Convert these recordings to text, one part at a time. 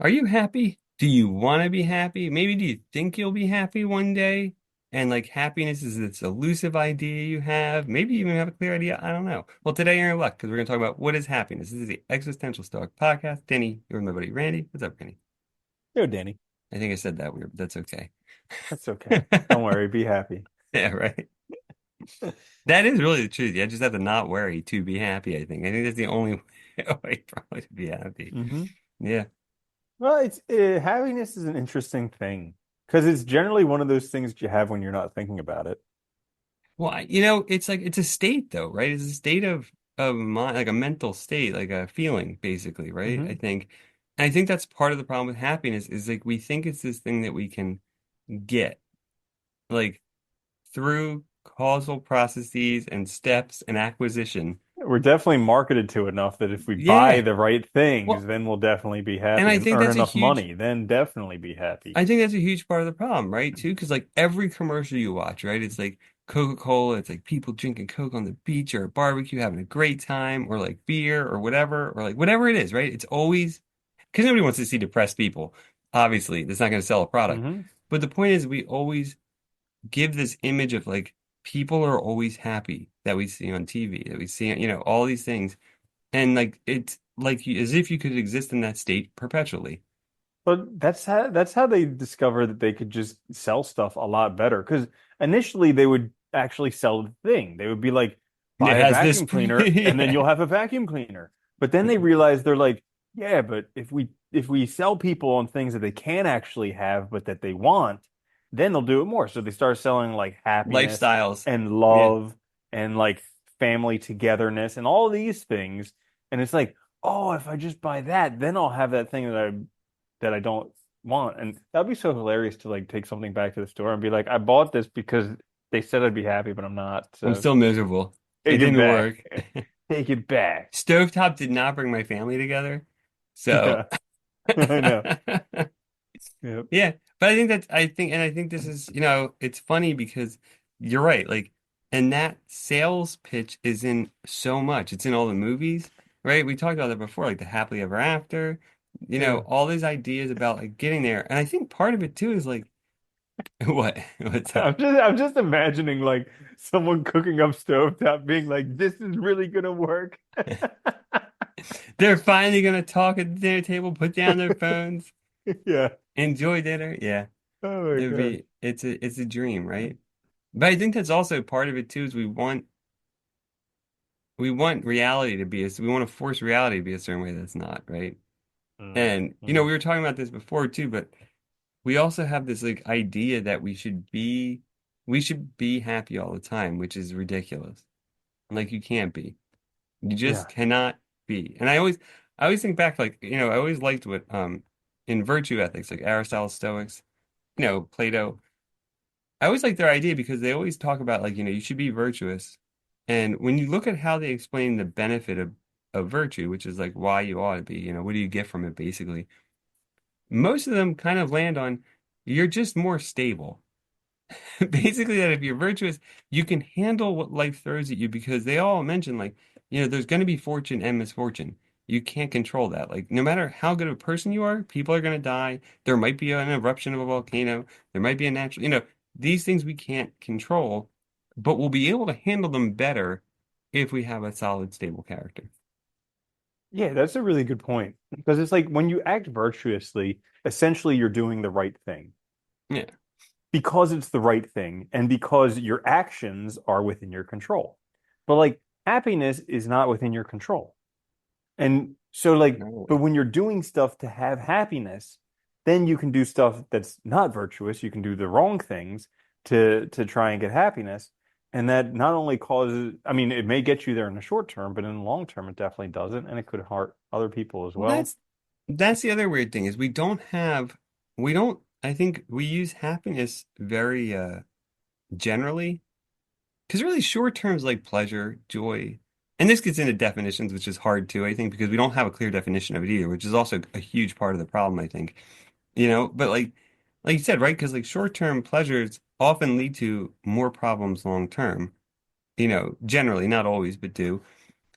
Are you happy? Do you want to be happy? Maybe do you think you'll be happy one day? And like happiness is this elusive idea you have. Maybe you even have a clear idea. I don't know. Well, today you're in luck because we're going to talk about what is happiness. This is the Existential Stoic podcast. Danny, you're with my buddy Randy. What's up, Randy? Yo, Danny. I think I said that weird, but that's okay. That's okay. Don't worry. Be happy. Yeah, right. That is really the truth. You just have to not worry to be happy, I think. I think that's the only way probably to be happy. hmm Yeah. Well, it's happiness is an interesting thing because it's generally one of those things that you have when you're not thinking about it. Well, it's like it's a state though, right? It's a state of mind, like a mental state, like a feeling, basically, right? I hmm think, and I think that's part of the problem with happiness is like we think it's this thing that we can get, like through causal processes and steps and acquisition. We're definitely marketed to enough that if we buy Yeah. the right things, Well, then we'll definitely be and happy I and think earn that's a enough huge money, then definitely be happy. I think that's a huge part of the problem, right? Too, because like every commercial you watch, right? It's like Coca-Cola, it's like people drinking Coke on the beach or a barbecue, having a great time, or like beer or whatever, or like whatever it is, right? It's always because nobody wants to see depressed people. Obviously, that's not going to sell a product. hmm But the point is, we always give this image of like people are always happy that we see on TV, that we see, all these things, and like it's like as if you could exist in that state perpetually. But that's how they discover that they could just sell stuff a lot better. Because initially they would actually sell the thing. They would be like, It buy a has this, vacuum cleaner, and then yeah. you'll have a vacuum cleaner. But then they realize they're like, yeah, but if we sell people on things that they can actually have, but that they want, then they'll do it more. So they start selling like happiness Lifestyles. and Yeah. love and like family togetherness and all these things. And it's like, oh, if I just buy that, then I'll have that thing that I don't want. And that'd be so hilarious to like take something back to the store and be like, I bought this because they said I'd be happy, but I'm not. I'm So still miserable. It take it didn't back. work. Take it back. Stovetop did not bring my family together. So Yeah, I know. Yep. yeah, but I think this is, it's funny because you're right. Like, and that sales pitch is in so much. It's in all the movies, right? We talked about that before, like the happily ever after, Yeah. all these ideas about like getting there. And I think part of it too is like, what? What's up? I'm just imagining like someone cooking up stovetop being like, this is really gonna work. They're finally gonna talk at the dinner table, put down their phones, Yeah. enjoy dinner. Yeah, Oh my God. it's a dream, right? But I think that's also part of it too, is we want reality to be we want to force reality to be a certain way that's not, right? And Mm-hmm. we were talking about this before too, but we also have this like idea that we should be happy all the time, which is ridiculous. Like you can't be. You just Yeah. cannot be. And I always think back like, I always liked what in virtue ethics, like Aristotle Stoics, Plato. I always like their idea because they always talk about like, you should be virtuous. And when you look at how they explain the benefit of virtue, which is like why you ought to be, what do you get from it basically? Most of them kind of land on you're just more stable. Basically, that if you're virtuous, you can handle what life throws at you because they all mention like, there's going to be fortune and misfortune. You can't control that. Like, no matter how good of a person you are, people are going to die. There might be an eruption of a volcano. There might be a natural, these things we can't control, but we'll be able to handle them better if we have a solid, stable character. Yeah, that's a really good point. Because it's like when you act virtuously, essentially you're doing the right thing Yeah. because it's the right thing and because your actions are within your control. But like happiness is not within your control. And so like, No. but when you're doing stuff to have happiness, then you can do stuff that's not virtuous. You can do the wrong things to try and get happiness. And that not only causes, I mean, it may get you there in the short term, but in the long term, it definitely doesn't. And it could hurt other people as Well, well. that's the other weird thing is I think we use happiness very generally because really short terms like pleasure, joy, and this gets into definitions, which is hard too, I think, because we don't have a clear definition of it either, which is also a huge part of the problem, I think. But like you said, right? Because like short-term pleasures often lead to more problems long term, generally, not always, but do.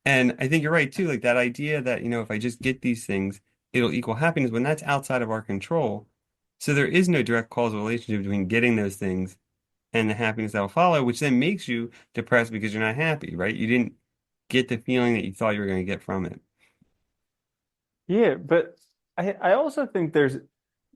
And I think you're right too, like that idea that, if I just get these things, it'll equal happiness when that's outside of our control. So there is no direct causal relationship between getting those things and the happiness that will follow, which then makes you depressed because you're not happy, right? You didn't get the feeling that you thought you were going to get from it. Yeah, but I also think there's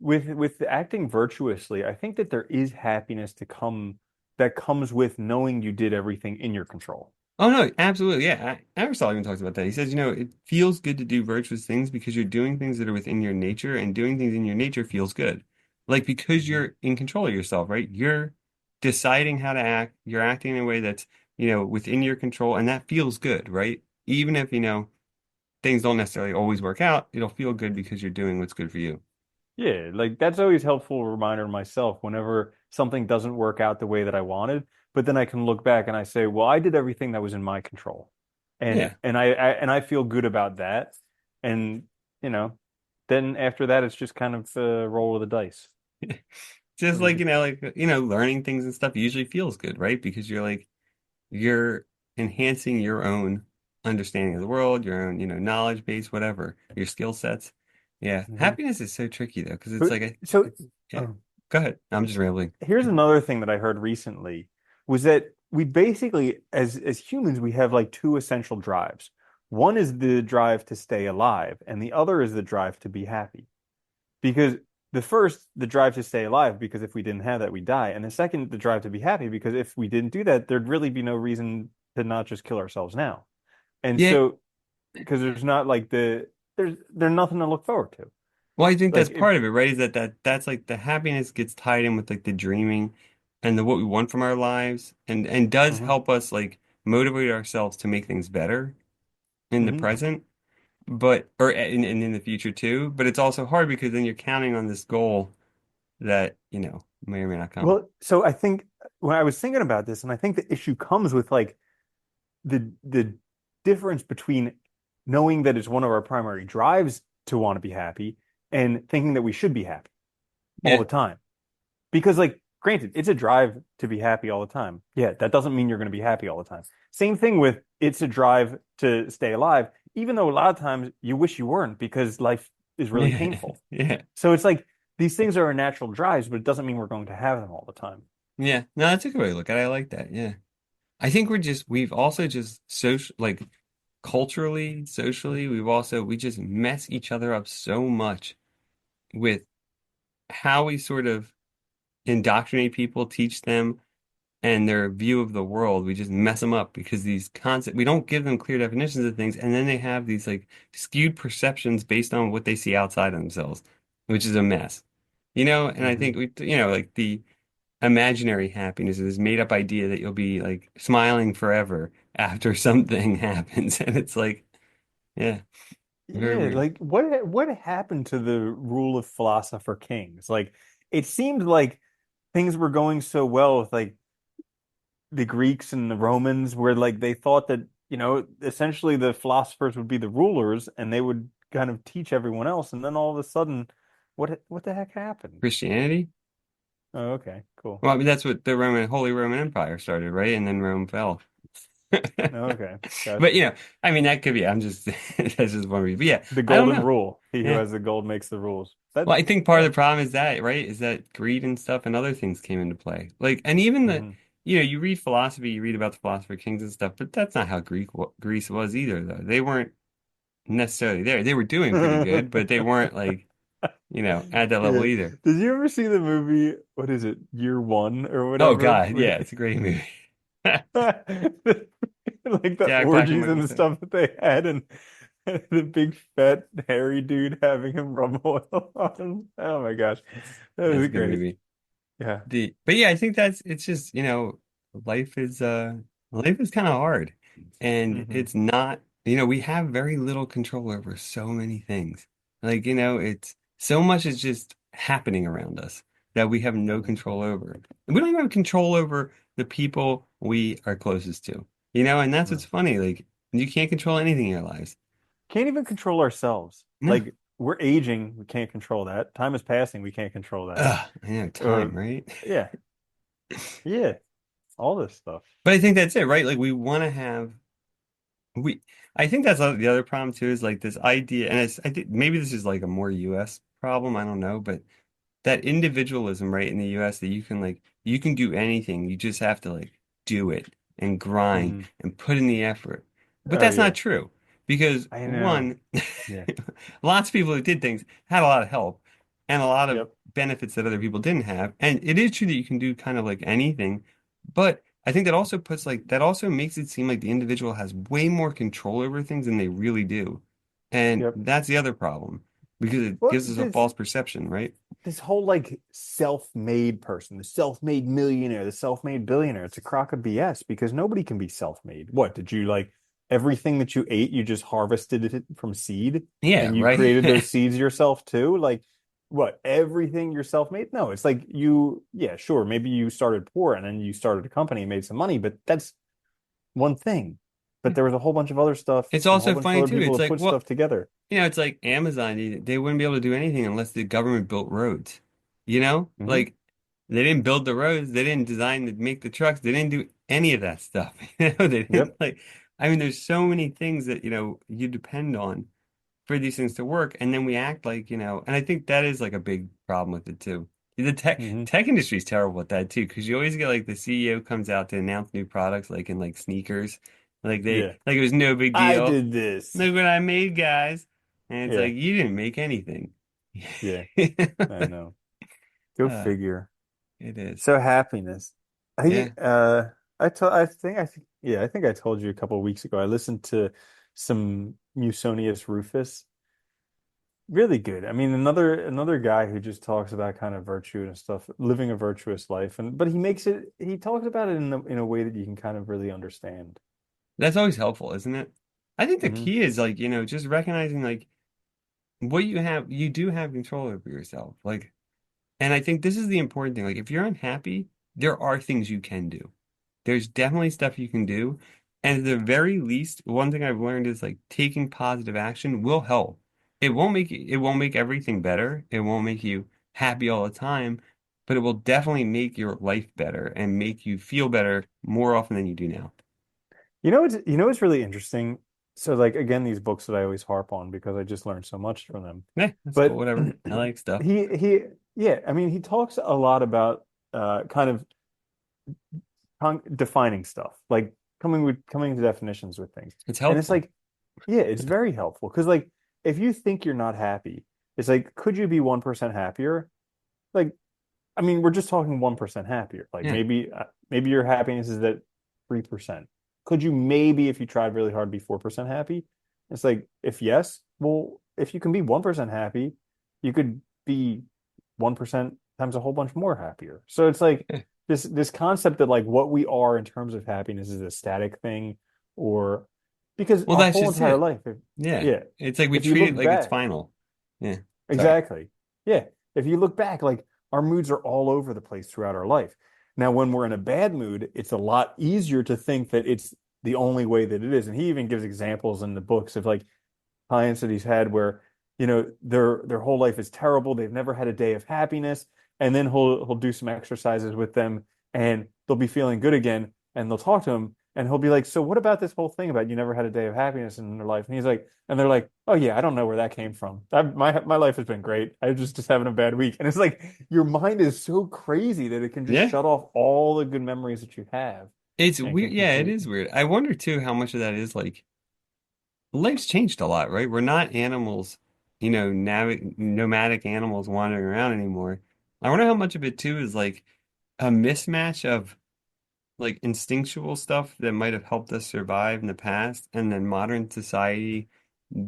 with acting virtuously, I think that there is happiness to come that comes with knowing you did everything in your control. Oh no, absolutely. Yeah. Aristotle even talks about that. He says, it feels good to do virtuous things because you're doing things that are within your nature, and doing things in your nature feels good. Like because Hmm. you're in control of yourself, right? You're deciding how to act, you're acting in a way that's, within your control, and that feels good, right? Even if, things don't necessarily always work out, it'll feel good because you're doing what's good for you. Yeah, like that's always helpful reminder to myself whenever something doesn't work out the way that I wanted, but then I can look back and I say, well, I did everything that was in my control. And Yeah. and I feel good about that. And you know, then after that it's just kind of a roll of the dice. Just Like like, it's learning things and stuff usually feels good, right? Because you're enhancing your own understanding of the world, your own, knowledge base, whatever, your skill sets. Yeah. Mhm. Happiness is so tricky though, because it's But like so yeah. uh, Go ahead. I'm just rambling. here's another thing that I heard recently was that we basically as humans we have like two essential drives. One is the drive to stay alive, and the other is the drive to be happy. Because the first, the drive to stay alive, because if we didn't have that, we die. And the second, the drive to be happy, because if we didn't do that, there'd really be no reason to not just kill ourselves now. And Yeah. so, because there's not like there's nothing to look forward to. Well, I think that's Like if part of it, right? Is that's like the happiness gets tied in with like the dreaming and the what we want from our lives, and does Mhm, help us like motivate ourselves to make things better in the mhm. present, but or and in the future too. But it's also hard because then you're counting on this goal that, may or may not come. Well, so I think when I was thinking about this, and I think the issue comes with like the difference between knowing that it's one of our primary drives to want to be happy and thinking that we should be happy all Yeah. the time. Because, like, granted, it's a drive to be happy all the time. Yeah, that doesn't mean you're going to be happy all the time. Same thing with it's a drive to stay alive, even though a lot of times you wish you weren't because life is really Yeah. painful. Yeah. So it's like these things are our natural drives, but it doesn't mean we're going to have them all the time. Yeah. No, that's a good way to look at it. I like that. Yeah. I think we've also just social, like culturally, socially, we just mess each other up so much with how we sort of indoctrinate people, teach them, and their view of the world. We just mess them up because these concepts, we don't give them clear definitions of things, and then they have these like skewed perceptions based on what they see outside of themselves, which is a mess. And I think Hmm. like the imaginary happiness is this made up idea that you'll be like smiling forever after something happens. And it's like, yeah, very Yeah, weird. like what happened to the rule of philosopher kings? Like it seemed like things were going so well with like the Greeks and the Romans where like they thought that, essentially the philosophers would be the rulers and they would kind of teach everyone else. And then all of a sudden, what the heck happened? Christianity? Oh, okay, cool. Well, I mean, that's what the Holy Roman Empire started, right? And then Rome fell. Okay, But, gotcha. I mean, that could be, I'm just, that's just one reason. But yeah, The I don't golden know. rule. He who Yeah. has the gold makes the rules. That Well, I think part of yeah. the problem is that, right? Is that greed and stuff and other things came into play. Like, and even Hmm. you read philosophy, you read about the philosopher kings and stuff, but that's not how Greece was either, though. They weren't necessarily there. They were doing pretty good, but they weren't like, at that level Yeah. either. Did you ever see the movie, what is it, Year One or Oh whatever? God, yeah, it's a great movie. Like the Jack Black and orgies and Michael the Cera. stuff that they had, and the big fat hairy dude having him rub oil on him. Oh my gosh, that That's was a good great. movie. Yeah. But yeah, I think it's just, life is life is kind of hard. And Hmm. it's not, we have very little control over so many things. Like, it's so much is just happening around us that we have no Hmm. control over. And we don't even have control over the people we are closest to. And that's what's No. funny. Like you can't control anything in your lives. Can't even control ourselves. No. Like we're aging, we can't control that. Time is passing, we can't control that. Ugh, I know, Or time, right? yeah, yeah, all this stuff. But I think that's it, right? Like we want to have we I think that's the other problem too is like this idea, and I think maybe this is like a more US problem, I don't know, but that individualism, right, in the US that you can do anything. You just have to like do it and grind Hmm. and put in the effort. But Oh that's not yeah, true because I know. one, Yeah. lots of people who did things had a lot of help and a lot of Yep. benefits that other people didn't have. And it is true that you can do kind of like anything, but I think that also puts like that also makes it seem like the individual has way more control over things than they really do. And Yep. that's the other problem because it Well, gives us a false perception, right? this whole like self-made person, the self-made millionaire, the self-made billionaire, it's a crock of BS because nobody can be self-made. What did you like everything that you ate, you just harvested it from seed Yeah, and you right. created those seeds yourself too? Like what, everything you're self-made? No, it's like you, yeah, sure, maybe you started poor and then you started a company and made some money, but that's one thing. But there was a whole bunch of other stuff It's and a whole also bunch of funny other too. people It's that like, put well, stuff together. it's like Amazon, they wouldn't be able to do anything unless the government built roads. You know? Hmm. Like they didn't build the roads, they didn't design to make the trucks, they didn't do any of that stuff. They didn't Yep. like I mean, there's so many things that, you depend on for these things to work, and then we act like, and I think that is like a big problem with it too. The Hmm. tech industry is terrible at that too, because you always get like the CEO comes out to announce new products, like in like sneakers, Yeah. like it was no big I deal. did this. Look what I made, guys, and it's Yeah. like you didn't make anything. Yeah. I know. Go Uh, figure. it is, So happiness. yeah. I think yeah, I think I told you a couple of weeks ago. I listened to some Musonius Rufus. Really good. I mean, another guy who just talks about kind of virtue and stuff, living a virtuous life, and but he talks about it in a way that you can kind of really understand. That's always helpful, isn't it? I think the Hmm. key is like, just recognizing like what you do have control over yourself. Like, and I think this is the important thing. Like, if you're unhappy, there are things you can do. There's definitely stuff you can do. And at the very least, one thing I've learned is like taking positive action will help. It won't make everything better. It won't make you happy all the time, but it will definitely make your life better and make you feel better more often than you do now. What's really interesting? So like again, these books that I always harp on because I just learned so much from them. Yeah, that's cool. But Whatever. I like stuff. he yeah, I mean he talks a lot about kind of defining stuff, like coming to definitions with things. It's And it's helpful. like, yeah, it's very helpful because like if you think you're not happy, it's like, could you be 1% happier? Like, I mean, we're just talking 1% happier. Like Yeah. maybe your happiness is at 3%. Could you maybe, if you tried really hard, be 4% happy? It's like, if yes, well, if you can be 1% happy, you could be 1% times a whole bunch more happier. So it's like Yeah. this concept that like what we are in terms of happiness is a static thing, or because Well, our that's whole just entire it. life, Yeah. yeah, It's like we if you treat it look like it's back, final. Yeah. Sorry. exactly. Yeah. If you look back, like our moods are all over the place throughout our life. Now, when we're in a bad mood, it's a lot easier to think that it's the only way that it is. And he even gives examples in the books of like clients that he's had where, their whole life is terrible. They've never had a day of happiness. And then he'll do some exercises with them and they'll be feeling good again. And they'll talk to him and he'll be like, "So what about this whole thing about you never had a day of happiness in their life?" And he's like, and they're like, "Oh yeah, I don't know where that came from. My life has been great. I was just having a bad week." And it's like your mind is so crazy that it can just Yeah. shut off all the good memories that you have It's and weird. can Yeah, it completely. is weird. I wonder too how much of that is like life's changed a lot, right? We're not animals, nomadic animals wandering around anymore. I wonder how much of it too is like a mismatch of like instinctual stuff that might have helped us survive in the past, and then modern society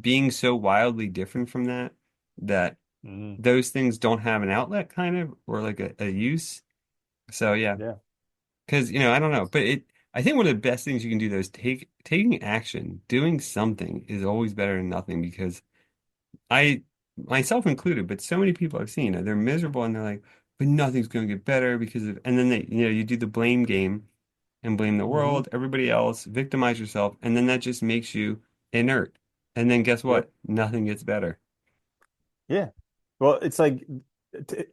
being so wildly different from that Mm, those things don't have an outlet kind of or like a use. So yeah. yeah. Because, I don't know, but I think one of the best things you can do though is taking action. Doing something is always better than nothing because I, myself included, but so many people I've seen, they're miserable and they're like, but nothing's going to get better because of, and then you do the blame game and blame the Hmm. world, everybody else, victimize yourself, and then that just makes you inert. And then guess Yep. what? Nothing gets better. Yeah. Well, it's like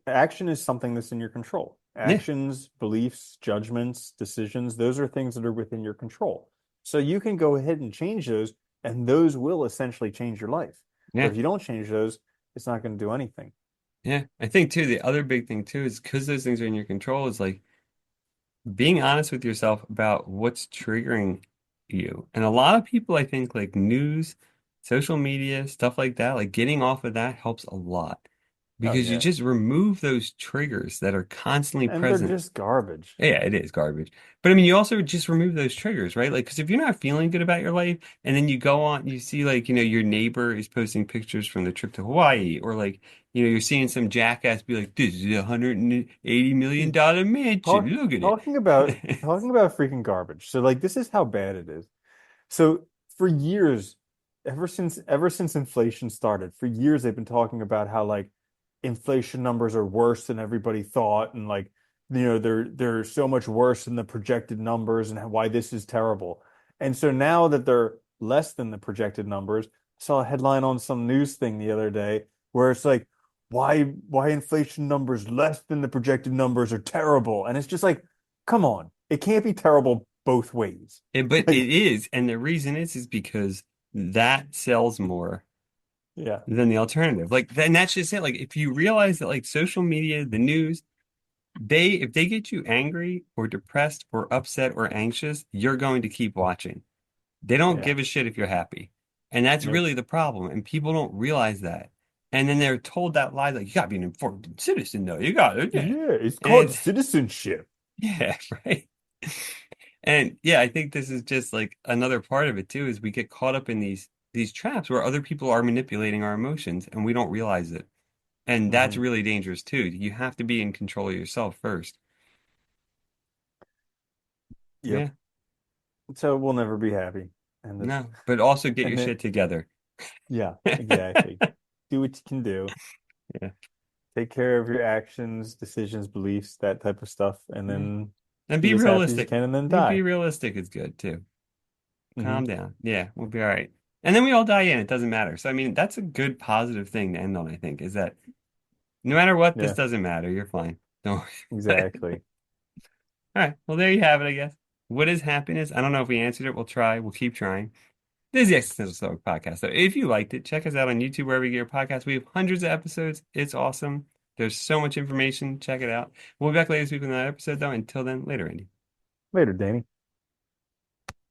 action is something that's in your control. Yeah. Actions, beliefs, judgments, decisions, those are things that are within your control. So you can go ahead and change those, and those will essentially change your life. But Yeah. if you don't change those, it's not going to do anything. Yeah. I think too, the other big thing too is because those things are in your control is like being honest with yourself about what's triggering you. And a lot of people, I think, like news, social media, stuff like that, like getting off of that helps a lot Oh because you yeah. just remove those triggers that are constantly And they're present. just garbage. Yeah, it is garbage. But I mean, you also just remove those triggers, right? Like, because if you're not feeling good about your life, and then you go on, you see, like, your neighbor is posting pictures from the trip to Hawaii, or like, you're seeing some jackass be like, this is $180 million mansion. Look at it. Talking about freaking garbage. So like this is how bad it is. So for years, ever since inflation started, for years they've been talking about how like inflation numbers are worse than everybody thought, and like they're so much worse than the projected numbers, and why this is terrible. And so now that they're less than the projected numbers, I saw a headline on some news thing the other day where it's like why inflation numbers less than the projected numbers are terrible. And it's just like, come on, it can't be terrible both ways. But Like, it is, and the reason is because that sells more yeah. than the alternative. Like, then that's just it. Like, if you realize that, like, social media, the news, if they get you angry or depressed or upset or anxious, you're going to keep watching. They don't Yeah. give a shit if you're happy. And that's Nope. really the problem. And people don't realize that. And then they're told that lie, like, you gotta be an informed citizen, though. You gotta, yeah. Yeah, it's called And citizenship. yeah, right. And yeah, I think this is just like another part of it too, is we get caught up in these traps where other people are manipulating our emotions and we don't realize it. And that's Hmm. really dangerous too. You have to be in control of yourself first. Yep. Yeah, So we'll never be happy. And this no, but also get your and shit it together. Yeah, exactly. Do what you can do. Yeah. Take care of your actions, decisions, beliefs, that type of stuff, and Yeah. then And be be as happy as you realistic. can and then Be die. realistic is good too. Calm Hmm. down. Yeah, we'll be all right. And then we all die in. It doesn't matter. So I mean, that's a good positive thing to end on, I think, is that no matter what, this Yeah, doesn't matter. You're fine. Don't worry. exactly. All right. Well, there you have it, I guess. What is happiness? I don't know if we answered it. We'll try. We'll keep trying. This is the Existential Stoic Podcast. So if you liked it, check us out on YouTube, wherever you get your podcasts. We have hundreds of episodes. It's awesome. There's so much information. Check it out. We'll be back later this week with another episode, though. Until then, later, Andy. Later, Danny.